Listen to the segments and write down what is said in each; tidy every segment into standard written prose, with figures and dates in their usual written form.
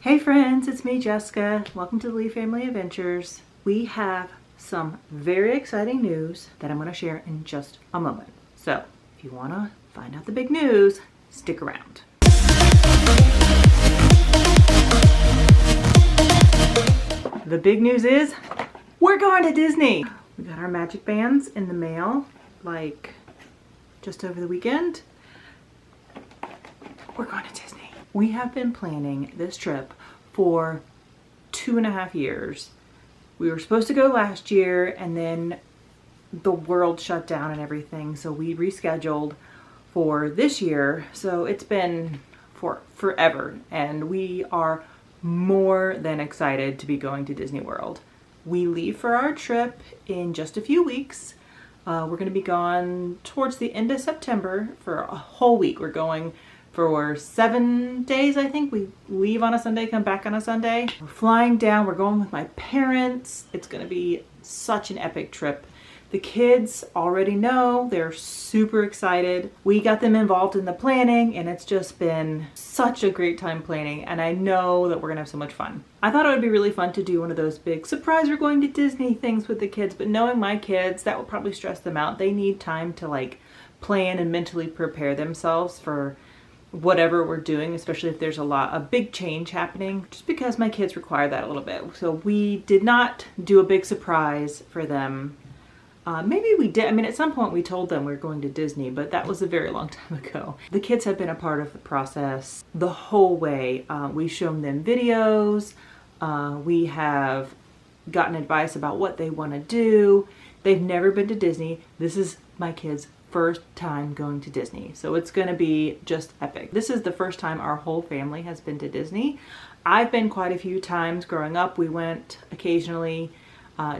Hey friends, it's me, Jessica. Welcome to the Lee Family Adventures. We have some very exciting news that I'm going to share in just a moment. So if you want to find out the big news, stick around. The big news is we're going to Disney. We got our magic bands in the mail like just over the weekend. We're going to Disney. We have been planning this trip for 2.5 years. We were supposed to go last year and then the world shut down and everything, so we rescheduled for this year. So it's been for forever and we are more than excited to be going to Disney World. We leave for our trip in just a few weeks. We're going to be gone towards the end of September for a whole week. We're going for 7 days, I think. We leave on a Sunday, come back on a Sunday. We're flying down. We're going with my parents. It's going to be such an epic trip. The kids already know. They're super excited. We got them involved in the planning and it's just been such a great time planning, and I know that we're gonna have so much fun. I thought it would be really fun to do one of those big surprise we're going to Disney things with the kids, but knowing my kids, that would probably stress them out. They need time to like plan and mentally prepare themselves for whatever we're doing, especially if there's a big change happening, just because my kids require that a little bit. So we did not do a big surprise for them. Maybe we did. I mean, at some point we told them we were going to Disney, but that was a very long time ago. The kids have been a part of the process the whole way. We've shown them videos. We have gotten advice about what they want to do. They've never been to Disney. This is my kids' first time going to Disney, so it's going to be just epic. This is the first time our whole family has been to Disney. I've been quite a few times growing up. We went occasionally.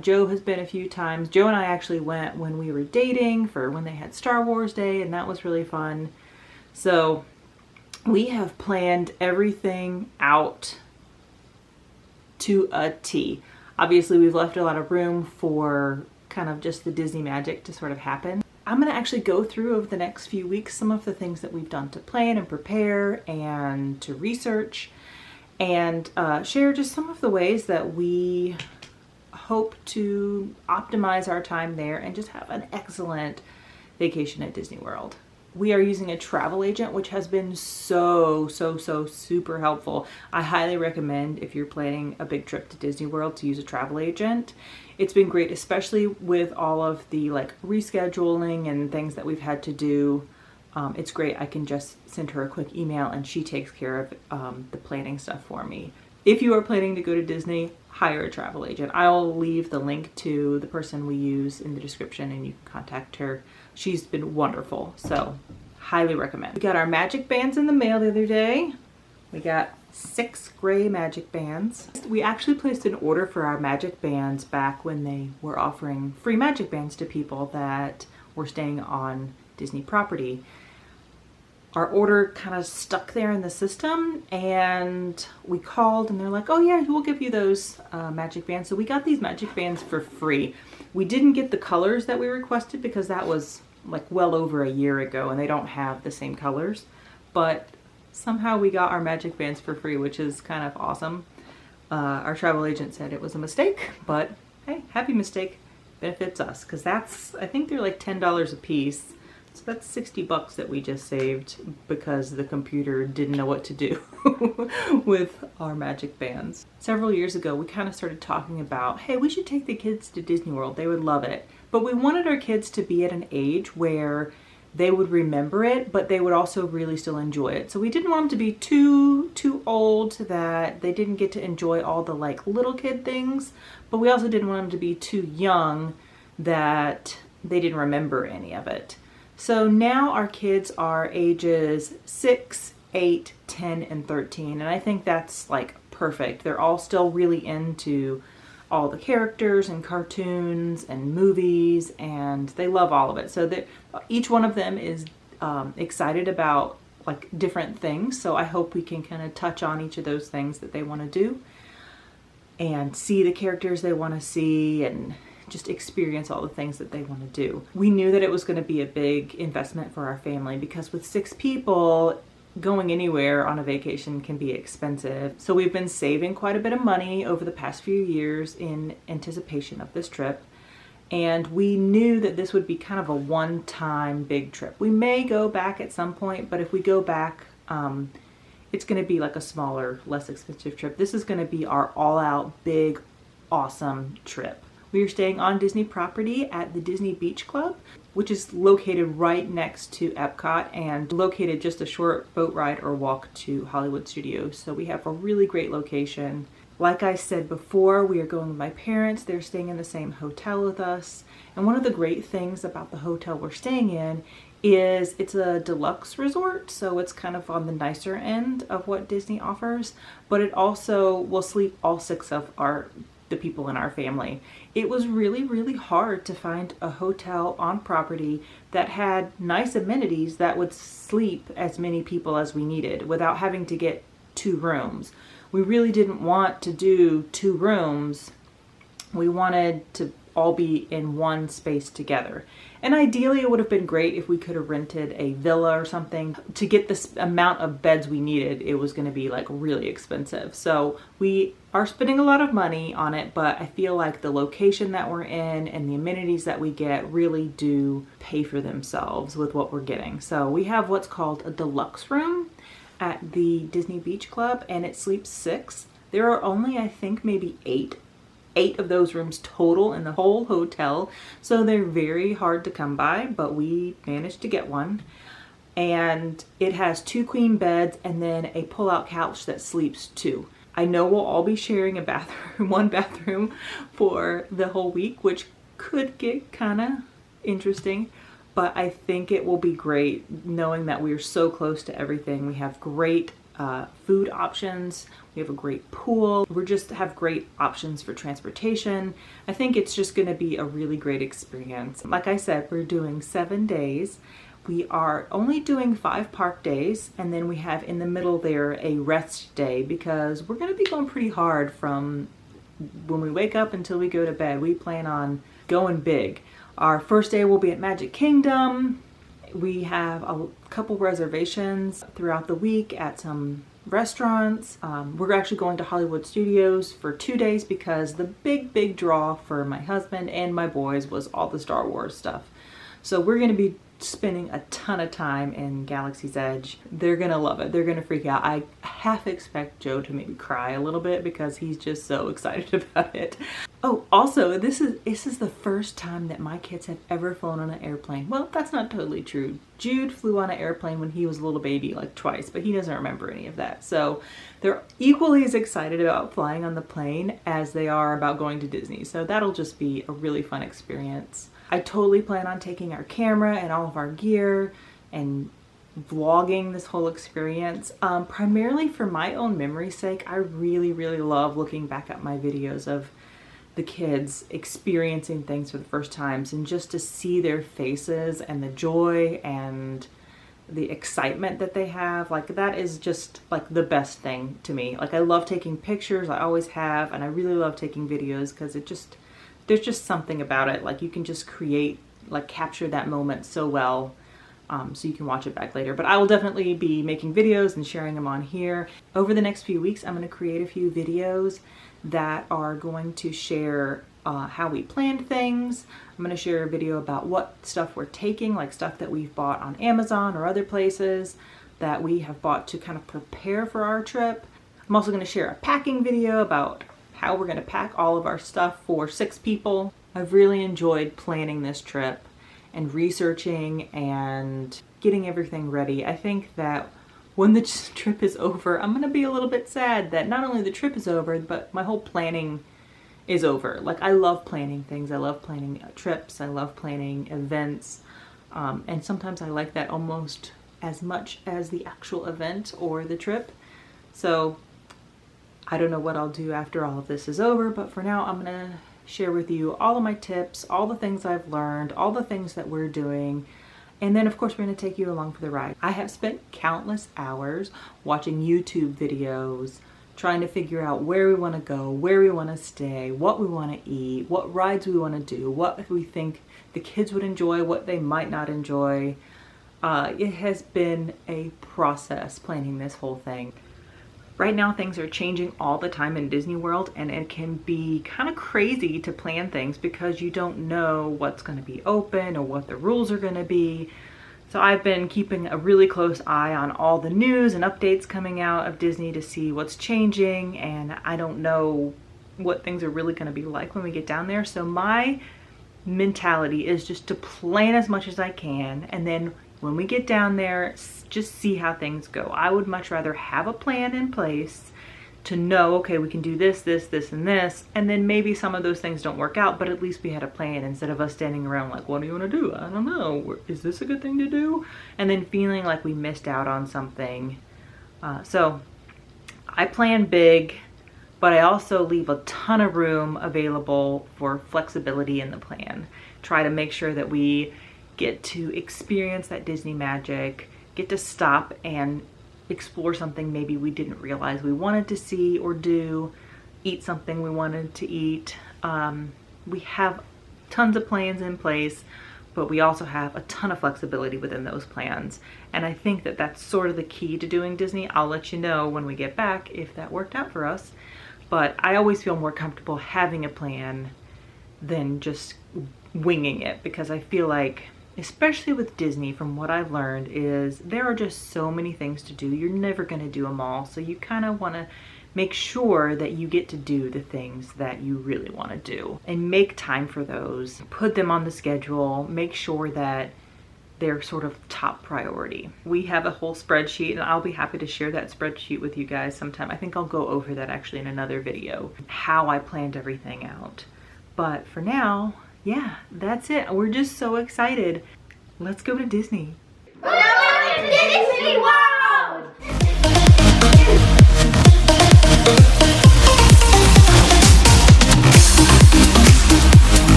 Joe has been a few times. Joe and I actually went when we were dating for when they had Star Wars Day, and that was really fun. So we have planned everything out to a T. Obviously, we've left a lot of room for kind of just the Disney magic to sort of happen. I'm going to actually go through over the next few weeks some of the things that we've done to plan and prepare and to research, and share just some of the ways that we hope to optimize our time there and just have an excellent vacation at Disney World. We are using a travel agent, which has been so super helpful. I highly recommend, if you're planning a big trip to Disney World, to use a travel agent. It's been great, especially with all of the like rescheduling and things that we've had to do. It's great. I can just send her a quick email and she takes care of the planning stuff for me. If you are planning to go to Disney, hire a travel agent. I'll leave the link to the person we use in the description and you can contact her. She's been wonderful, so highly recommend. We got our magic bands in the mail the other day. We got 6 gray magic bands. We actually placed an order for our magic bands back when they were offering free magic bands to people that were staying on Disney property. Our order kind of stuck there in the system and we called and they're like, oh yeah, we'll give you those magic bands. So we got these magic bands for free. We didn't get the colors that we requested because that was like well over a year ago and they don't have the same colors, but somehow we got our magic bands for free, which is kind of awesome. Our travel agent said it was a mistake, but hey, happy mistake, benefits us, because that's, I think they're like $10 a piece. So that's $60 that we just saved because the computer didn't know what to do with our magic bands. Several years ago, we kind of started talking about, hey, we should take the kids to Disney World. They would love it. But we wanted our kids to be at an age where they would remember it, but they would also really still enjoy it. So we didn't want them to be too old that they didn't get to enjoy all the like little kid things, but we also didn't want them to be too young that they didn't remember any of it. So now our kids are ages 6, 8, 10, and 13, and I think that's like perfect. They're all still really into all the characters and cartoons and movies, and they love all of it. So that each one of them is excited about like different things. So I hope we can kind of touch on each of those things that they want to do and see the characters they want to see and just experience all the things that they want to do. We knew that it was going to be a big investment for our family because with 6 people, going anywhere on a vacation can be expensive. So we've been saving quite a bit of money over the past few years in anticipation of this trip. And we knew that this would be kind of a one-time big trip. We may go back at some point, but if we go back, it's going to be like a smaller, less expensive trip. This is going to be our all-out, big, awesome trip. We are staying on Disney property at the Disney Beach Club, which is located right next to Epcot and located just a short boat ride or walk to Hollywood Studios. So we have a really great location. Like I said before, we are going with my parents. They're staying in the same hotel with us. And one of the great things about the hotel we're staying in is it's a deluxe resort, so it's kind of on the nicer end of what Disney offers, but it also will sleep all 6 of the people in our family. It was really, really hard to find a hotel on property that had nice amenities that would sleep as many people as we needed without having to get 2 rooms. We really didn't want to do 2 rooms. We wanted to all be in one space together. And ideally it would have been great if we could have rented a villa or something. To get this amount of beds we needed, it was going to be like really expensive. So we are spending a lot of money on it, but I feel like the location that we're in and the amenities that we get really do pay for themselves with what we're getting. So we have what's called a deluxe room at the Disney Beach Club, and it sleeps 6. There are only, I think, maybe 8 of those rooms total in the whole hotel, so they're very hard to come by, but we managed to get one. And it has 2 queen beds and then a pull-out couch that sleeps 2. I know we'll all be sharing a bathroom, one bathroom for the whole week, which could get kind of interesting, but I think it will be great knowing that we are so close to everything. We have great food options. We have a great pool. We just have great options for transportation. I think it's just going to be a really great experience. Like I said, we're doing 7 days. We are only doing 5 park days, and then we have in the middle there a rest day because we're going to be going pretty hard from when we wake up until we go to bed. We plan on going big. Our first day will be at Magic Kingdom. We have a couple reservations throughout the week at some restaurants. We're actually going to Hollywood Studios for 2 days because the big draw for my husband and my boys was all the Star Wars stuff. So we're going to be spending a ton of time in Galaxy's Edge. They're going to love it. They're going to freak out. I half expect Joe to maybe cry a little bit because he's just so excited about it. Oh, also, this is the first time that my kids have ever flown on an airplane. Well, that's not totally true. Jude flew on an airplane when he was a little baby like twice, but he doesn't remember any of that. So they're equally as excited about flying on the plane as they are about going to Disney. So that'll just be a really fun experience. I totally plan on taking our camera and all of our gear and vlogging this whole experience, primarily for my own memory's sake. I really love looking back at my videos of the kids experiencing things for the first times, and just to see their faces and the joy and the excitement that they have. Like, that is just like the best thing to me. Like, I love taking pictures, I always have, and I really love taking videos because there's just something about it. Like, you can just capture that moment so well, so you can watch it back later. But I will definitely be making videos and sharing them on here. Over the next few weeks, I'm going to create a few videos that are going to share how we planned things. I'm going to share a video about what stuff we're taking, like stuff that we've bought on Amazon or other places that we have bought to kind of prepare for our trip. I'm also going to share a packing video about how we're going to pack all of our stuff for 6 people. I've really enjoyed planning this trip and researching and getting everything ready. I think that when the trip is over, I'm going to be a little bit sad that not only the trip is over, but my whole planning is over. Like, I love planning things. I love planning trips. I love planning events. And sometimes I like that almost as much as the actual event or the trip. So I don't know what I'll do after all of this is over, but for now I'm going to share with you all of my tips, all the things I've learned, all the things that we're doing. And then of course we're going to take you along for the ride. I have spent countless hours watching YouTube videos, trying to figure out where we want to go, where we want to stay, what we want to eat, what rides we want to do, what we think the kids would enjoy, what they might not enjoy. It has been a process planning this whole thing. Right now things are changing all the time in Disney World, and it can be kind of crazy to plan things because you don't know what's going to be open or what the rules are going to be. So I've been keeping a really close eye on all the news and updates coming out of Disney to see what's changing, and I don't know what things are really going to be like when we get down there. So my mentality is just to plan as much as I can, and then when we get down there, just see how things go. I would much rather have a plan in place to know, okay, we can do this, this, this, and this, and then maybe some of those things don't work out, but at least we had a plan instead of us standing around like, what do you want to do? I don't know. Is this a good thing to do? And then feeling like we missed out on something. So I plan big, but I also leave a ton of room available for flexibility in the plan. Try to make sure that we get to experience that Disney magic, get to stop and explore something maybe we didn't realize we wanted to see or do, eat something we wanted to eat. We have tons of plans in place, but we also have a ton of flexibility within those plans. And I think that that's sort of the key to doing Disney. I'll let you know when we get back if that worked out for us. But I always feel more comfortable having a plan than just winging it, because I feel like, especially with Disney, from what I've learned, is there are just so many things to do. You're never going to do them all. So you kind of want to make sure that you get to do the things that you really want to do and make time for those. Put them on the schedule. Make sure that they're sort of top priority. We have a whole spreadsheet, and I'll be happy to share that spreadsheet with you guys sometime. I think I'll go over that actually in another video, how I planned everything out. But for now, yeah, that's it. We're just so excited. Let's go to Disney. We're going to Disney World!